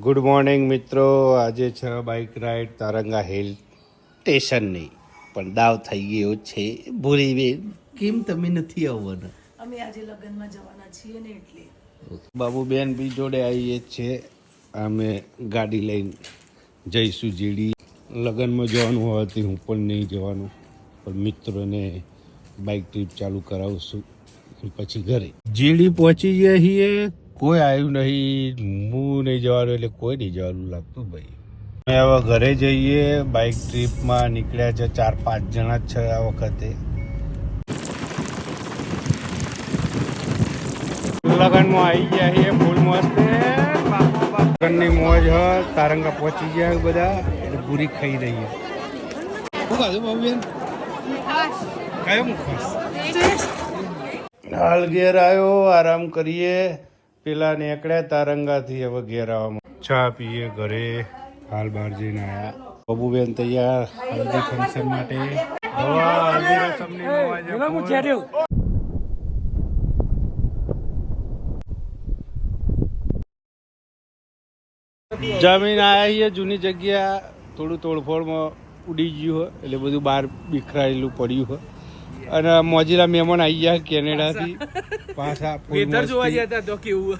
Good morning મિત્રો. આજે છે બાઇક રાઈડ તારંગા હિલ સ્ટેશનની, પણ દાવ થઈ ગયો છે. ભૂરીબેન કેમ તમે નથી આવવાના? અમે આજે લગ્નમાં જવાના છીએ ને એટલે. બાબુબેન બી જોડે આવીએ છે. અમે ગાડી લઈને જઈશું જીડી. લગ્નમાં જવાનું હોવાથી હું પણ નહીં જવાનું, પણ મિત્રોને બાઇક ટ્રીપ ચાલુ કરાવશું પછી ઘરે. જીડી પહોંચી ગયા છીએ, કોઈ આવ્યું નહીં. હું નહીં જવાનું એટલે કોઈ નહીં જવાનું લાગતું ભાઈ. અમે હવે ઘરે જઈએ. બાઇક ટ્રીપમાં નીકળ્યા છે 4-5 જણા જ છે આ વખતે. લગનમાં આવી ગયા છીએ ફૂલ મસ્ત. લગનની મોજ હ. તારંગા પહોંચી ગયા બધા એટલે પૂરી ખાઈ રહીએ. શું ખાધું બાબુબેન? કયો મુખાસ? હાલ ઘેર આવ્યો, આરામ કરીએ. પેલા નીકળ્યા તારંગાથી, હવે ઘેર આવવામાં ચા પીએ ઘરે. હાલ બહાર જઈને આવ્યા. બાબુબેન તૈયાર હલ્દી ફંક્શન માટે. હલ્દી રસમની જમીન આવ્યા છીએ જૂની જગ્યા. થોડું તોડફોડમાં ઉડી ગયું હોય એટલે બધું બહાર બિખરાયેલું પડ્યું હોય. અને મોજીલા મહેમાન આવી ગયા કેનેડાથી પાછા. વેધર જોવા ગયા હતા તો કેવું